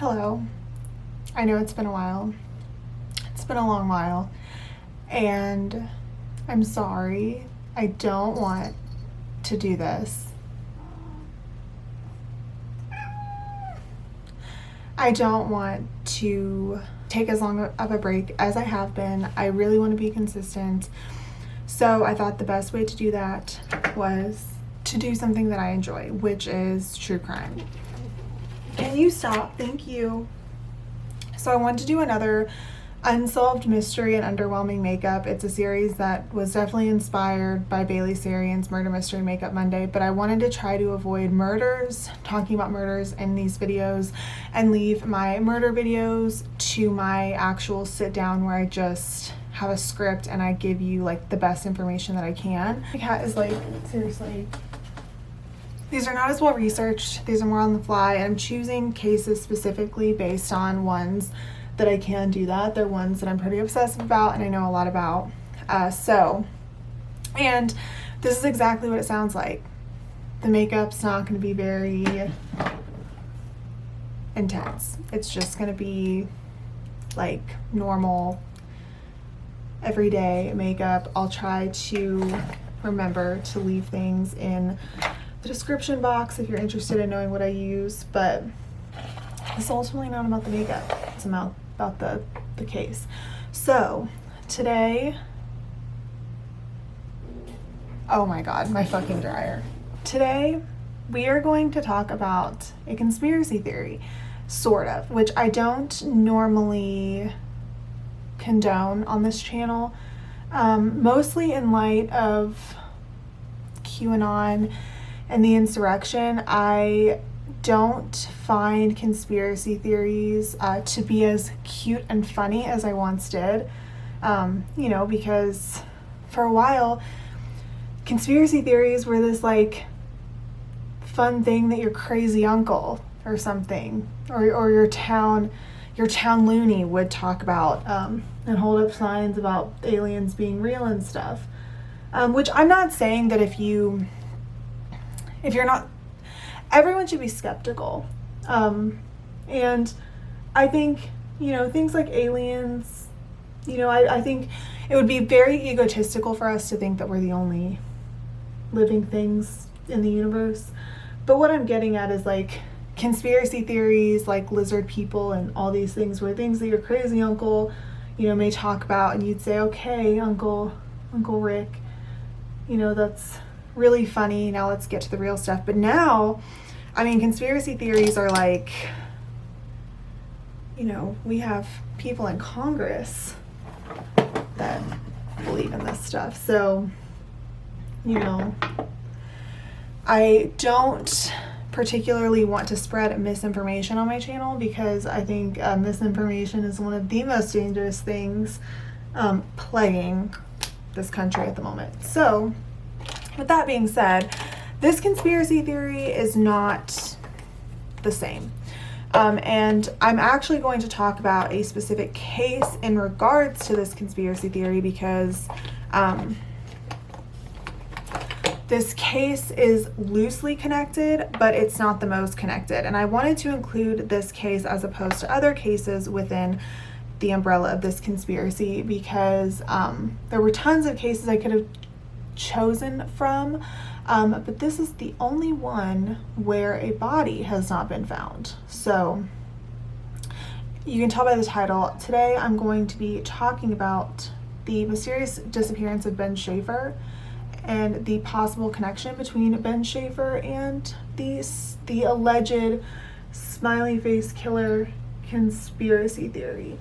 Hello. I know it's been a while. It's been a long while. And I'm sorry. I don't want to do this. I don't want to take as long of a break as I have been. I really want to be consistent. So I thought the best way to do that was to do something that I enjoy, which is true crime. Can you stop? Thank you. So I wanted to do another Unsolved Mystery and Underwhelming Makeup. It's a series that was definitely inspired by Bailey Sarian's Murder Mystery Makeup Monday, but I wanted to try to avoid murders, talking about murders in these videos, and leave my murder videos to my actual sit down where I just have a script and I give you like the best information that I can. My cat is like, seriously. These are not as well researched. These are more on the fly. I'm choosing cases specifically based on ones that I can do that. They're ones that I'm pretty obsessive about and I know a lot about. And this is exactly what it sounds like. The makeup's not going to be very intense. It's just going to be like normal, everyday makeup. I'll try to remember to leave things in the description box if you're interested in knowing what I use, but it's ultimately not about the makeup. It's about the case. So today, oh my god, my fucking dryer. Today we are going to talk about a conspiracy theory, sort of, which I don't normally condone on this channel, mostly in light of QAnon and the insurrection. I don't find conspiracy theories to be as cute and funny as I once did, you know, because for a while conspiracy theories were this like fun thing that your crazy uncle or something or your town loony would talk about and hold up signs about aliens being real and stuff, which I'm not saying that if you're not, everyone should be skeptical. And I think, you know, things like aliens, you know, I think it would be very egotistical for us to think that we're the only living things in the universe. But what I'm getting at is like conspiracy theories, like lizard people and all these things were things that your crazy uncle, you know, may talk about and you'd say, okay, Uncle Rick, you know, that's really funny. Now let's get to the real stuff. But now, I mean, conspiracy theories are like, you know, we have people in Congress that believe in this stuff. So, you know, I don't particularly want to spread misinformation on my channel because I think misinformation is one of the most dangerous things plaguing this country at the moment. So, with that being said, this conspiracy theory is not the same. And I'm actually going to talk about a specific case in regards to this conspiracy theory because this case is loosely connected, but it's not the most connected. And I wanted to include this case as opposed to other cases within the umbrella of this conspiracy because there were tons of cases I could have chosen from, but this is the only one where a body has not been found. So you can tell by the title, today I'm going to be talking about the mysterious disappearance of Ben Shaffer and the possible connection between Ben Shaffer and the alleged smiley face killer conspiracy theory.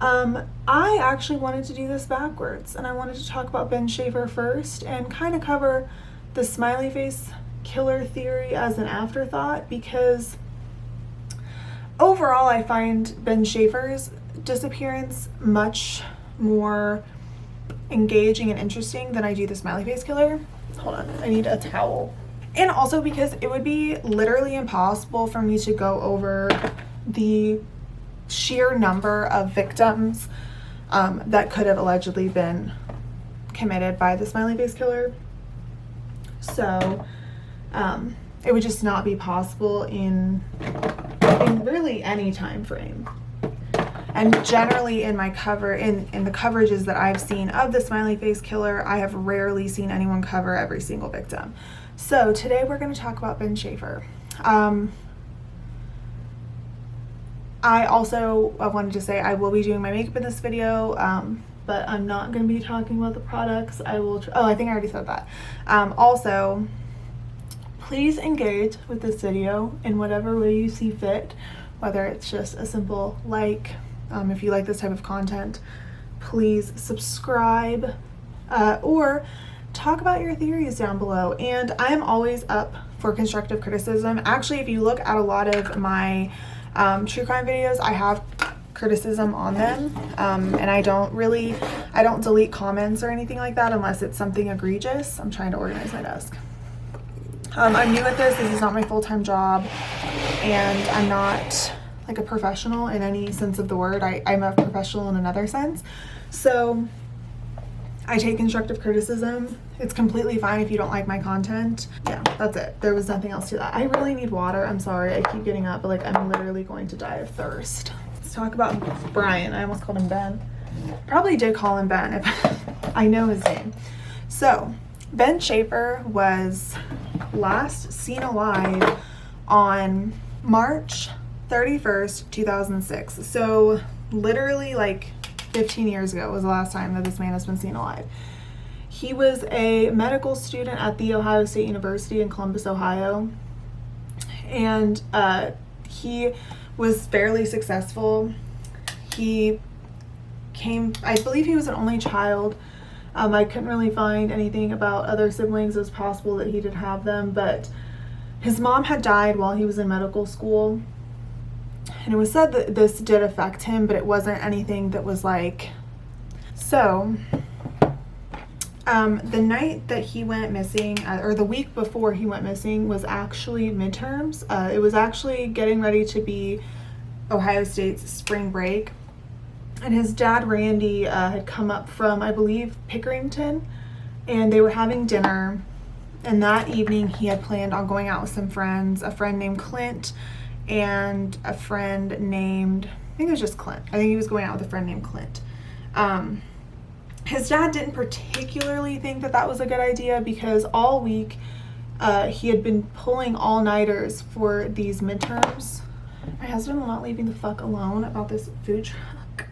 I actually wanted to do this backwards, and I wanted to talk about Ben Shaffer first and kind of cover the smiley face killer theory as an afterthought because overall I find Ben Shaffer's disappearance much more engaging and interesting than I do the smiley face killer. Hold on, I need a towel. And also because it would be literally impossible for me to go over the sheer number of victims that could have allegedly been committed by the smiley face killer. So it would just not be possible in in really any time frame. And generally in my cover, in the coverages that I've seen of the Smiley Face Killer, I have rarely seen anyone cover every single victim. So today we're going to talk about Ben Shaffer. I also wanted to say I will be doing my makeup in this video, but I'm not going to be talking about the products. I will, oh, I think I already said that. Also, please engage with this video in whatever way you see fit, whether it's just a simple like, if you like this type of content, please subscribe, or talk about your theories down below. And I am always up for constructive criticism. Actually, if you look at a lot of my true crime videos, I have criticism on them, and I don't delete comments or anything like that unless it's something egregious. I'm trying to organize my desk. I'm new at this. This is not my full-time job, and I'm not like a professional in any sense of the word. I'm a professional in another sense. So I take constructive criticism. It's completely fine if you don't like my content. Yeah, that's it. There was nothing else to that. I really need water. I'm sorry. I keep getting up, but like I'm literally going to die of thirst. Let's talk about Brian. I almost called him Ben. Probably did call him Ben if I know his name. So Ben Shaffer was last seen alive on March 31st, 2006. So literally like 15 years ago was the last time that this man has been seen alive. He was a medical student at The Ohio State University in Columbus, Ohio, and he was fairly successful. I believe he was an only child. I couldn't really find anything about other siblings. It was possible that he did have them, but his mom had died while he was in medical school. And it was said that this did affect him, but it wasn't anything that was like... So, the night that he went missing, or the week before he went missing, was actually midterms. It was actually getting ready to be Ohio State's spring break. And his dad, Randy, had come up from, I believe, Pickerington, and they were having dinner. And that evening he had planned on going out with some friends, a friend named Clint, and a friend named, I think it was just Clint. I think he was going out with a friend named Clint. His dad didn't particularly think that that was a good idea because all week he had been pulling all-nighters for these midterms. My husband will not leave me the fuck alone about this food truck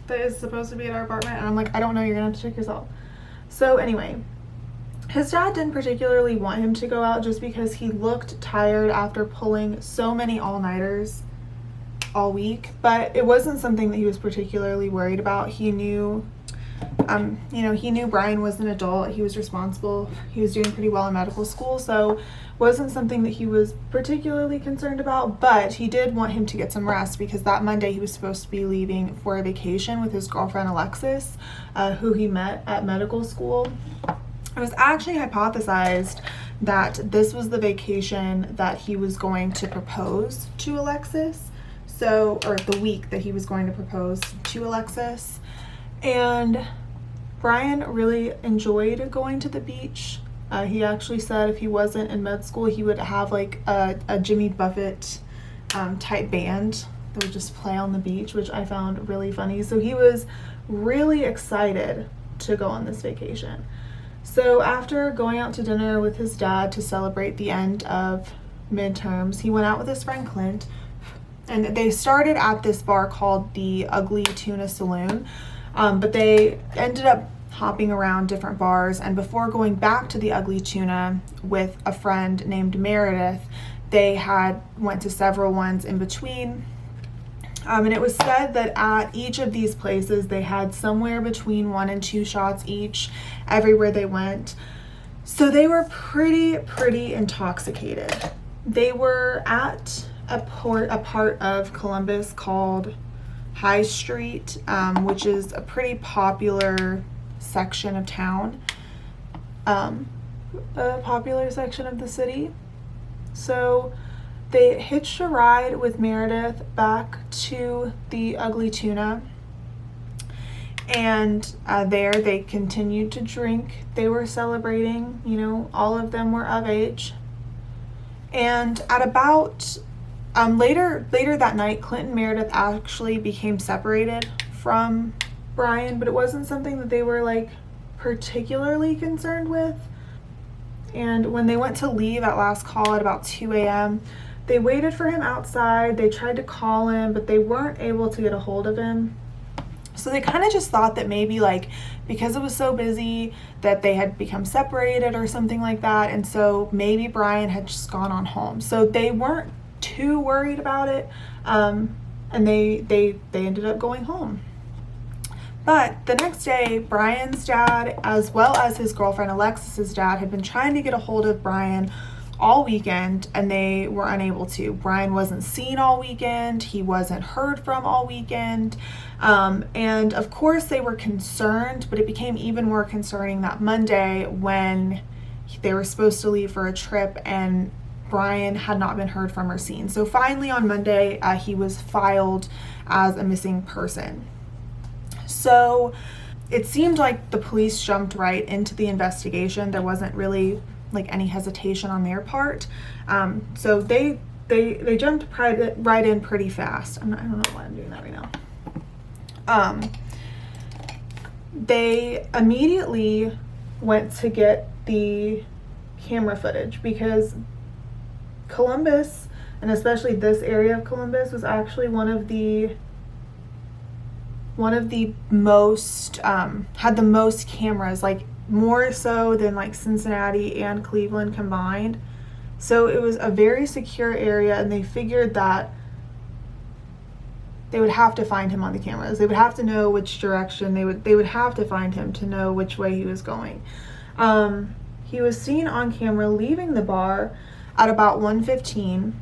that is supposed to be at our apartment, and I'm like, I don't know, you're gonna have to check yourself. So anyway, his dad didn't particularly want him to go out just because he looked tired after pulling so many all-nighters all week, but it wasn't something that he was particularly worried about. He knew, he knew Brian was an adult. He was responsible. He was doing pretty well in medical school, so it wasn't something that he was particularly concerned about, but he did want him to get some rest because that Monday he was supposed to be leaving for a vacation with his girlfriend Alexis, who he met at medical school. It was actually hypothesized that this was the vacation that he was going to propose to Alexis. So, or the week that he was going to propose to Alexis. And Brian really enjoyed going to the beach. He actually said if he wasn't in med school, he would have like a Jimmy Buffett type band that would just play on the beach, which I found really funny. So he was really excited to go on this vacation. So after going out to dinner with his dad to celebrate the end of midterms, he went out with his friend Clint, and they started at this bar called the Ugly Tuna Saloon, but they ended up hopping around different bars, and before going back to the Ugly Tuna with a friend named Meredith, they went to several ones in between. And it was said that at each of these places they had somewhere between 1 and 2 shots each everywhere they went. So they were pretty intoxicated. They were at a part of Columbus called High Street, which is a pretty popular section of town, a popular section of the city. So they hitched a ride with Meredith back to the Ugly Tuna, and there they continued to drink. They were celebrating, all of them were of age. And at about Later that night, Clinton Meredith actually became separated from Brian, but it wasn't something that they were like particularly concerned with. And when they went to leave at last call at about 2 a.m., they waited for him outside. They tried to call him, but they weren't able to get a hold of him. So they kind of just thought that maybe like because it was so busy that they had become separated or something like that. And so maybe Brian had just gone on home. So they weren't too worried about it. And they ended up going home. But the next day, Brian's dad, as well as his girlfriend Alexis's dad, had been trying to get a hold of Brian all weekend, and they were unable to. Brian wasn't seen all weekend. He wasn't heard from all weekend. And of course they were concerned, but it became even more concerning that Monday when they were supposed to leave for a trip and Brian had not been heard from or seen. So finally on Monday, he was filed as a missing person. So it seemed like the police jumped right into the investigation. There wasn't really like any hesitation on their part. So they jumped right in pretty fast. I don't know why I'm doing that right now. They immediately went to get the camera footage because Columbus, and especially this area of Columbus, was actually one of the most had the most cameras, like more so than like Cincinnati and Cleveland combined. So it was a very secure area, and they figured that they would have to find him on the cameras. They would have to know which direction they would have to find him to know which way he was going. He was seen on camera leaving the bar at about 1:15,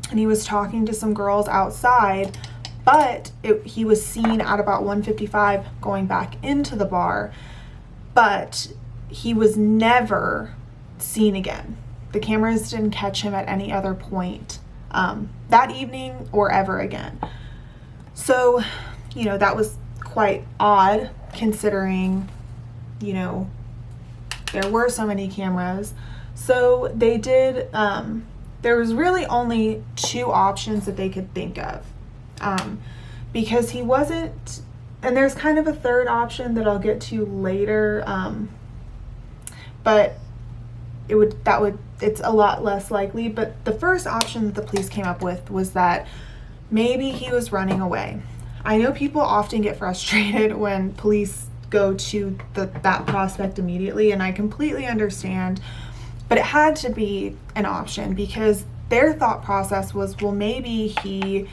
and he was talking to some girls outside, but he was seen at about 1:55 going back into the bar, but he was never seen again. The cameras didn't catch him at any other point that evening or ever again. So, you know, that was quite odd considering, you know, there were so many cameras. So they did, there was really only two options that they could think of. Because he wasn't, and there's kind of a third option that I'll get to later, but it's a lot less likely. But the first option that the police came up with was that maybe he was running away. I know people often get frustrated when police go to that prospect immediately, and I completely understand, but it had to be an option because their thought process was, well, maybe he,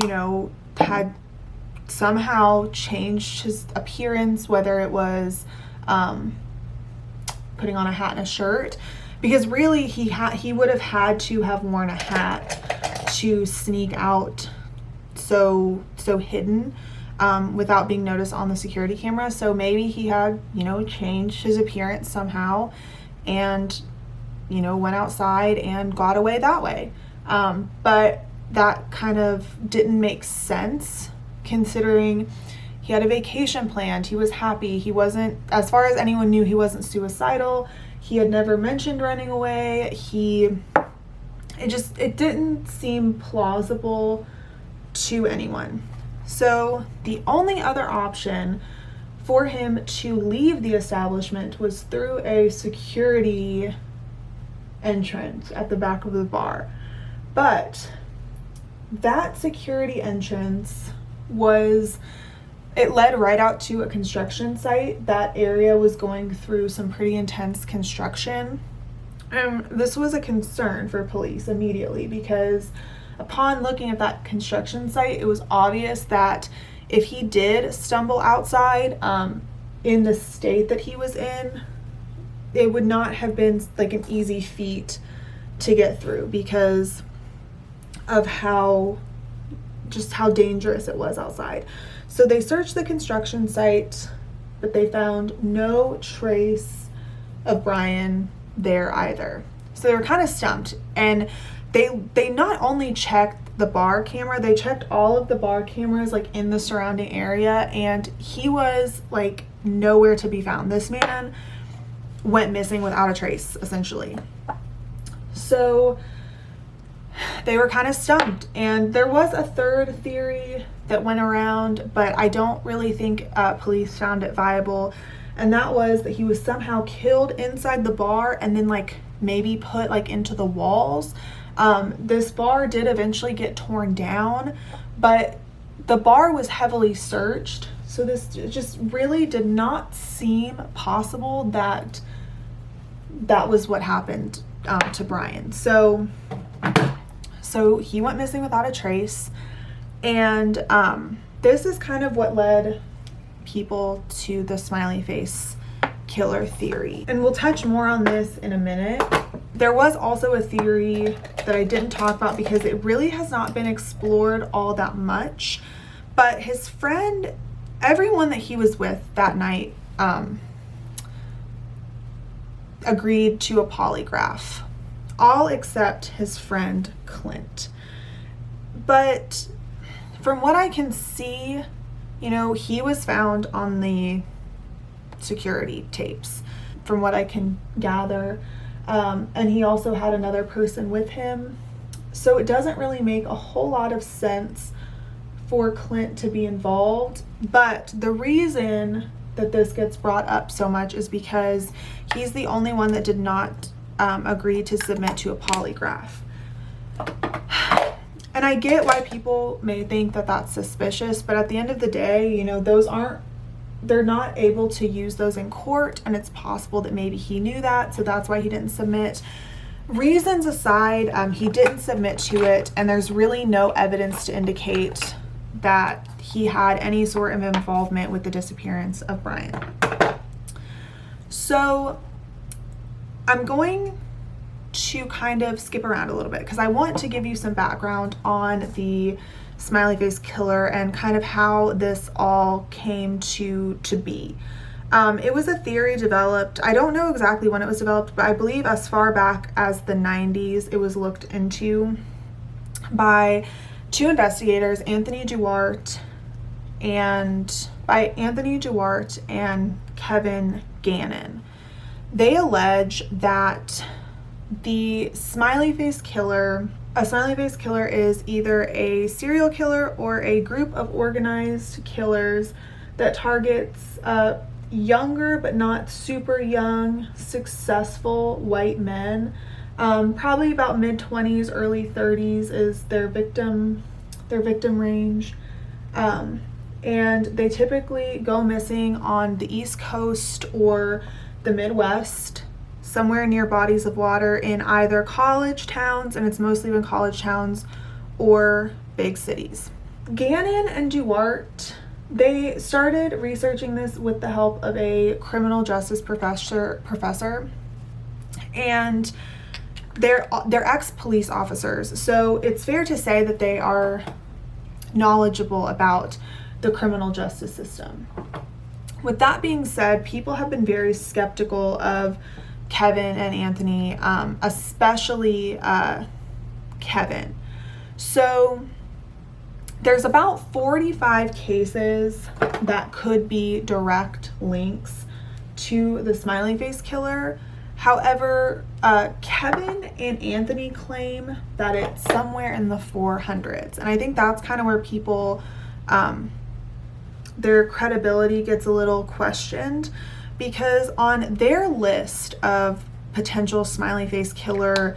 you know, had somehow changed his appearance, whether it was putting on a hat and a shirt, because really he would have had to have worn a hat to sneak out so hidden without being noticed on the security camera. So maybe he had, you know, changed his appearance somehow and, you know, went outside and got away that way. But that kind of didn't make sense considering he had a vacation planned. He was happy. He wasn't, as far as anyone knew, he wasn't suicidal. He had never mentioned running away. It didn't seem plausible to anyone. So the only other option for him to leave the establishment was through a security entrance at the back of the bar. But that security entrance it led right out to a construction site. That area was going through some pretty intense construction. This was a concern for police immediately because upon looking at that construction site, it was obvious that if he did stumble outside in the state that he was in, it would not have been like an easy feat to get through because of how dangerous it was outside. So they searched the construction site, but they found no trace of Brian there either. So they were kind of stumped, and they not only checked the bar camera, they checked all of the bar cameras like in the surrounding area, and he was like nowhere to be found. This man went missing without a trace, essentially. So they were kind of stumped. And there was a third theory that went around, but I don't really think police found it viable, and that was that he was somehow killed inside the bar and then like maybe put like into the walls. This bar did eventually get torn down, but the bar was heavily searched, so this just really did not seem possible that that was what happened to Brian. So he went missing without a trace, and this is kind of what led people to the smiley face killer theory. And we'll touch more on this in a minute. There was also a theory that I didn't talk about because it really has not been explored all that much, but his friend, everyone that he was with that night, agreed to a polygraph, all except his friend Clint. But from what I can see, you know, he was found on the security tapes, from what I can gather, and he also had another person with him. So it doesn't really make a whole lot of sense for Clint to be involved. But the reason that this gets brought up so much is because he's the only one that did not agree to submit to a polygraph. And I get why people may think that that's suspicious, but at the end of the day, you know, they're not able to use those in court, and it's possible that maybe he knew that, so that's why he didn't submit. Reasons aside, he didn't submit to it, and there's really no evidence to indicate that he had any sort of involvement with the disappearance of Brian. So I'm going to kind of skip around a little bit because I want to give you some background on the smiley face killer and kind of how this all came to be. It was a theory developed, I don't know exactly when it was developed, but I believe as far back as the 90s it was looked into by two investigators, Anthony Duarte and Kevin Gannon. They allege that the smiley face killer, a smiley face killer is either a serial killer or a group of organized killers that targets younger but not super young, successful white men. Probably about mid-20s, early 30s is their victim range. And they typically go missing on the East Coast or the Midwest, somewhere near bodies of water in either college towns, and it's mostly been college towns, or big cities. Gannon and Duarte, they started researching this with the help of a criminal justice professor, and they're ex-police officers, so it's fair to say that they are knowledgeable about the criminal justice system. With that being said, people have been very skeptical of Kevin and Anthony, especially Kevin. So there's about 45 cases that could be direct links to the smiley face killer. However, Kevin and Anthony claim that it's somewhere in the 400s. And I think that's kind of where people, their credibility gets a little questioned, because on their list of potential smiley face killer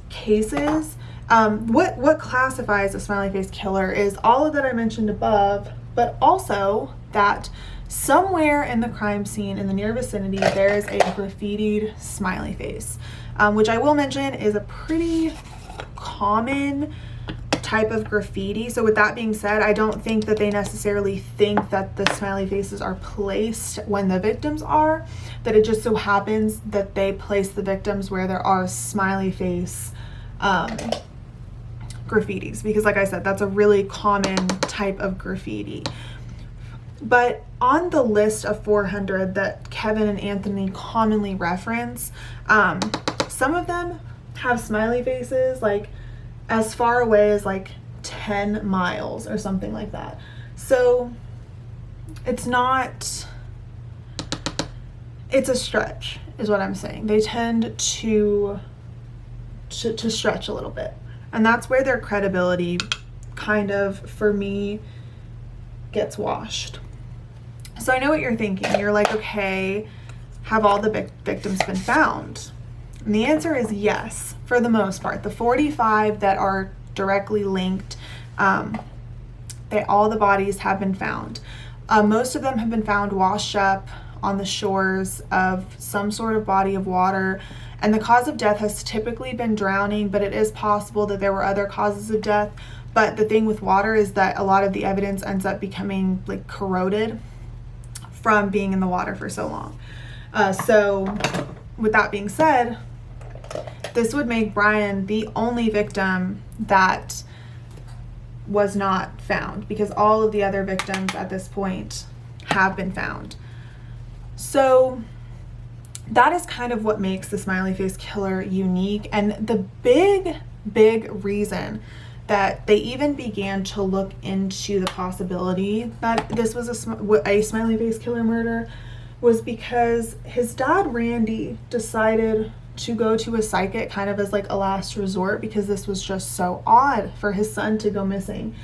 cases, what classifies a smiley face killer is all of that I mentioned above, but also that somewhere in the crime scene in the near vicinity there is a graffitied smiley face, which I will mention is a pretty common type of graffiti. So with that being said, I don't think that they necessarily think that the smiley faces are placed when the victims are, that it just so happens that they place the victims where there are smiley face graffitis, because like I said, that's a really common type of graffiti. But on the list of 400 that Kevin and Anthony commonly reference, some of them have smiley faces like as far away as like 10 miles or something like that. So it's a stretch is what I'm saying. They tend to stretch a little bit. And that's where their credibility kind of, for me, gets washed. So I know what you're thinking. You're like, okay, have all the victims been found? And the answer is yes, for the most part. The 45 that are directly linked, all the bodies have been found. Most of them have been found washed up on the shores of some sort of body of water, and the cause of death has typically been drowning, but it is possible that there were other causes of death. But the thing with water is that a lot of the evidence ends up becoming like corroded from being in the water for so long. So with that being said, this would make Brian the only victim that was not found, because all of the other victims at this point have been found. So that is kind of what makes the Smiley Face Killer unique, and the big reason that they even began to look into the possibility that this was a Smiley Face Killer murder was because his dad, Randy, decided to go to a psychic kind of as like a last resort, because this was just so odd for his son to go missing.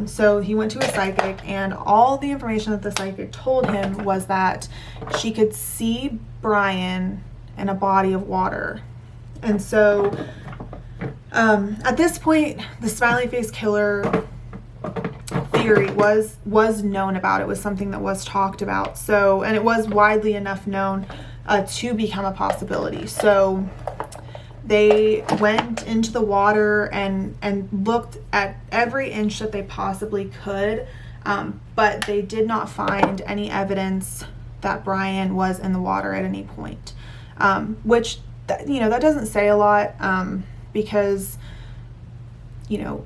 So he went to a psychic, and all the information that the psychic told him was that she could see Brian in a body of water. And so at this point, the Smiley Face Killer theory was known about. It was something that was talked about. So, and it was widely enough known to become a possibility. So they went into the water and looked at every inch that they possibly could, but they did not find any evidence that Brian was in the water at any point, which, you know, that doesn't say a lot, because, you know,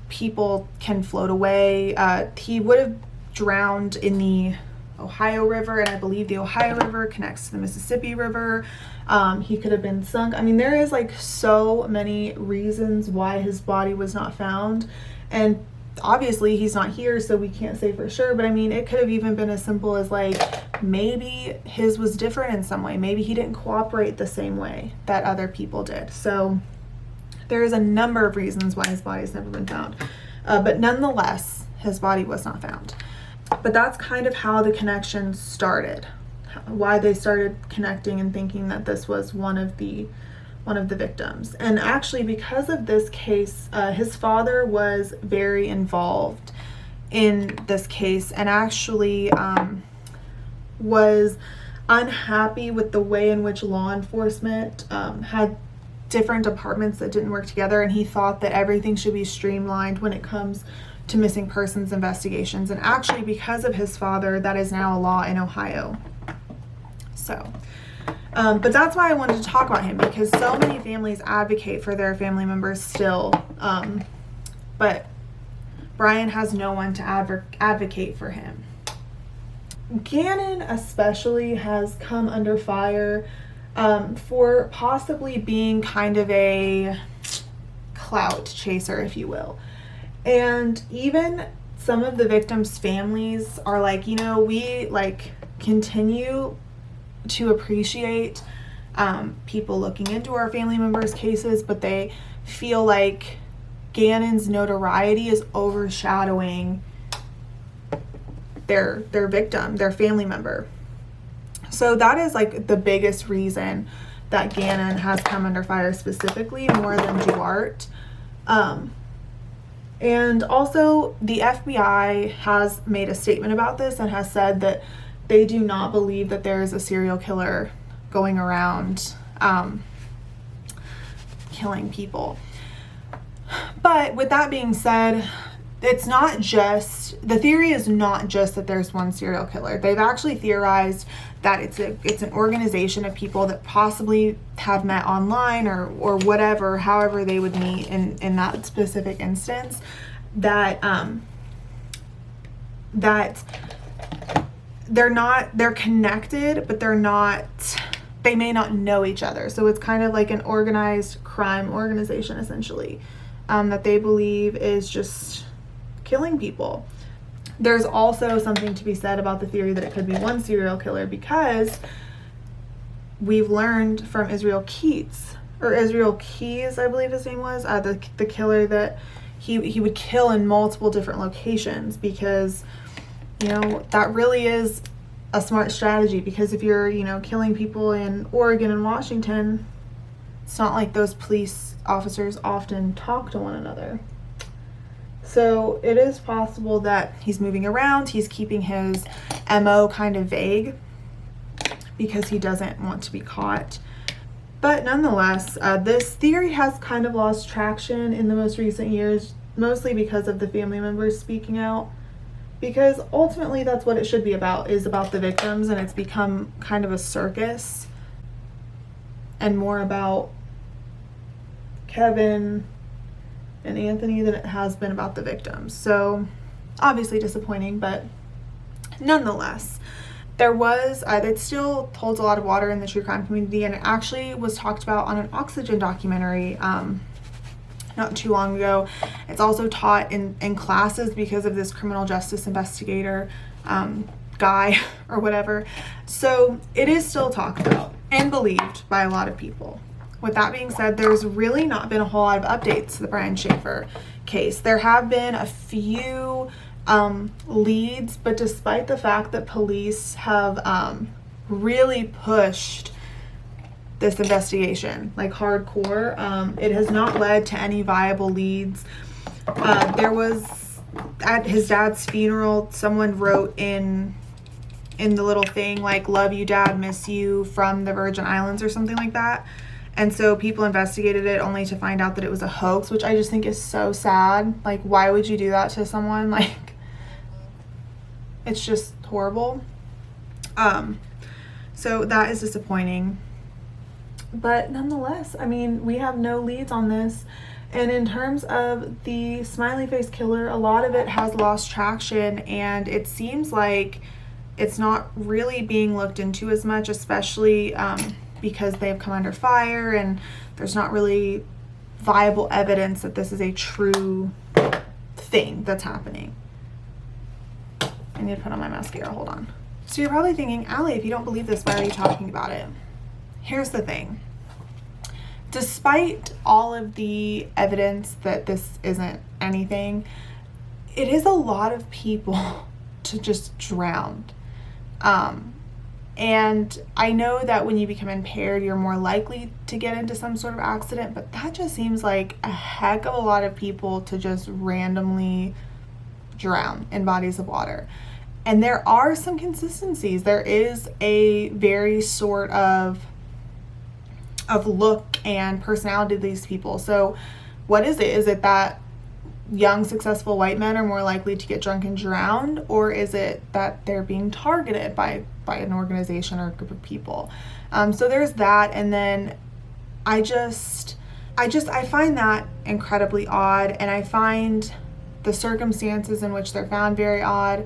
people can float away. He would have drowned in the Ohio River, and I believe the Ohio River connects to the Mississippi River. He could have been sunk. I mean, there is like so many reasons why his body was not found, and obviously he's not here, so we can't say for sure, but I mean, it could have even been as simple as like, maybe his was different in some way. Maybe he didn't cooperate the same way that other people did. So there is a number of reasons why his body has never been found, but nonetheless, his body was not found. But that's kind of how the connection started, why they started connecting and thinking that this was one of the victims. And actually, because of this case, his father was very involved in this case, and actually was unhappy with the way in which law enforcement had different departments that didn't work together, and he thought that everything should be streamlined when it comes to missing persons investigations. And actually, because of his father, that is now a law in Ohio. So but that's why I wanted to talk about him, because so many families advocate for their family members still, but Brian has no one to advocate for him. Gannon especially has come under fire for possibly being kind of a clout chaser, if you will. And even some of the victims' families are like, you know, we like continue to appreciate people looking into our family members' cases, but they feel like Gannon's notoriety is overshadowing their victim, their family member. So that is like the biggest reason that Gannon has come under fire specifically, more than Duarte. And also the FBI has made a statement about this and has said that they do not believe that there is a serial killer going around killing people. But with that being said, it's not just, the theory is not just that there's one serial killer. They've actually theorized that it's an organization of people that possibly have met online or whatever, however they would meet in that specific instance, that they're connected, but they may not know each other. So it's kind of like an organized crime organization, essentially, that they believe is just killing people. There's also something to be said about the theory that it could be one serial killer, because we've learned from Israel Keats or Israel Keys, I believe his name was, the killer that he would kill in multiple different locations, because, you know, that really is a smart strategy, because if you're, you know, killing people in Oregon and Washington, it's not like those police officers often talk to one another. So it is possible that he's moving around, he's keeping his MO kind of vague because he doesn't want to be caught. But nonetheless, this theory has kind of lost traction in the most recent years, mostly because of the family members speaking out. Because ultimately that's what it should be about, is about the victims, and it's become kind of a circus and more about Kevin and Anthony than it has been about the victims. So obviously disappointing, but nonetheless, there was, it still holds a lot of water in the true crime community, and it actually was talked about on an Oxygen documentary not too long ago. It's also taught in classes because of this criminal justice investigator guy or whatever. So it is still talked about and believed by a lot of people. With that being said, there's really not been a whole lot of updates to the Brian Shaffer case. There have been a few leads, but despite the fact that police have really pushed this investigation like hardcore, it has not led to any viable leads. There was, at his dad's funeral, someone wrote in the little thing like, "Love you dad, miss you," from the Virgin Islands or something like that. And so people investigated it only to find out that it was a hoax, which I just think is so sad. Like, why would you do that to someone? Like, it's just horrible. So that is disappointing. But nonetheless, I mean, we have no leads on this. And in terms of the smiley face killer, a lot of it has lost traction, and it seems like it's not really being looked into as much, especially because they've come under fire and there's not really viable evidence that this is a true thing that's happening. I need to put on my mascara, hold on. So you're probably thinking, Allie, if you don't believe this, why are you talking about it? Here's the thing. Despite all of the evidence that this isn't anything, it is a lot of people to just drown. And I know that when you become impaired, you're more likely to get into some sort of accident, but that just seems like a heck of a lot of people to just randomly drown in bodies of water. And there are some consistencies. There is a very sort of look and personality of these people. So what is it? Is it that young, successful white men are more likely to get drunk and drown? Or is it that they're being targeted by an organization or a group of people? So there's that. And then I find that incredibly odd. And I find the circumstances in which they're found very odd,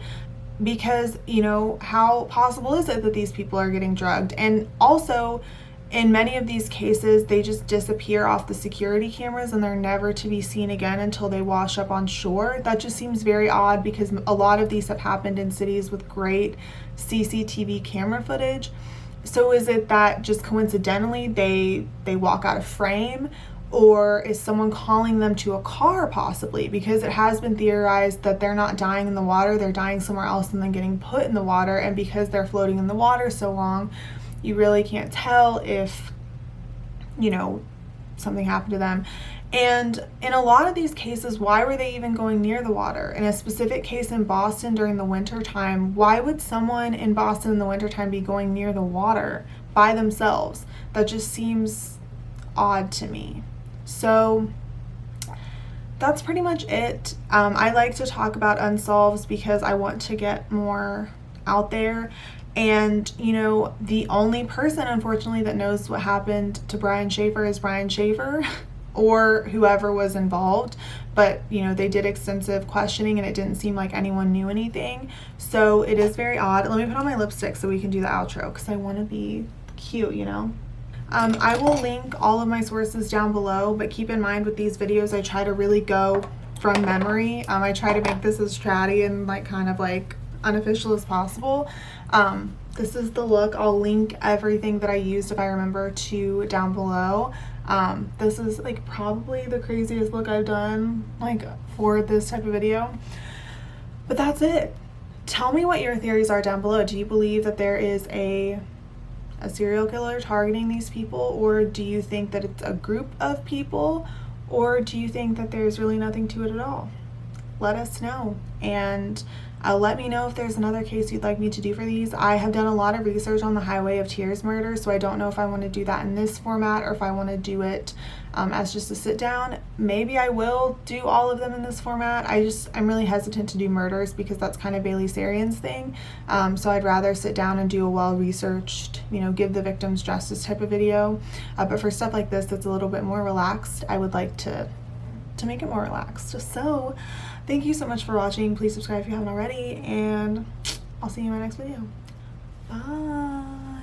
because, you know, how possible is it that these people are getting drugged? And also, in many of these cases, they just disappear off the security cameras and they're never to be seen again until they wash up on shore. That just seems very odd, because a lot of these have happened in cities with great CCTV camera footage. So is it that just coincidentally they walk out of frame? Or is someone calling them to a car possibly? Because it has been theorized that they're not dying in the water, they're dying somewhere else and then getting put in the water. And because they're floating in the water so long, you really can't tell if, you know, something happened to them. And in a lot of these cases, why were they even going near the water? In a specific case in Boston during the winter time, why would someone in Boston in the wintertime be going near the water by themselves? That just seems odd to me. So that's pretty much it. I like to talk about unsolves because I want to get more out there. And, you know, the only person, unfortunately, that knows what happened to Brian Shaffer is Brian Shaffer or whoever was involved. But, you know, they did extensive questioning and it didn't seem like anyone knew anything. So it is very odd. Let me put on my lipstick so we can do the outro, because I want to be cute, you know. I will link all of my sources down below, but keep in mind with these videos, I try to really go from memory. I try to make this as chatty and like kind of like unofficial as possible. This is the look. I'll link everything that I used, if I remember, to down below. This is like probably the craziest look I've done like for this type of video, but that's it. Tell me what your theories are down below. Do you believe that there is a serial killer targeting these people, or do you think that it's a group of people, or do you think that there's really nothing to it at all? Let us know, and let me know if there's another case you'd like me to do for these. I have done a lot of research on the Highway of Tears murder, so I don't know if I want to do that in this format or if I want to do it as just a sit down. Maybe I will do all of them in this format. I'm really hesitant to do murders because that's kind of Bailey Sarian's thing. So I'd rather sit down and do a well-researched, you know, give the victims justice type of video. But for stuff like this that's a little bit more relaxed, I would like to make it more relaxed. So thank you so much for watching. Please subscribe if you haven't already, and I'll see you in my next video. Bye.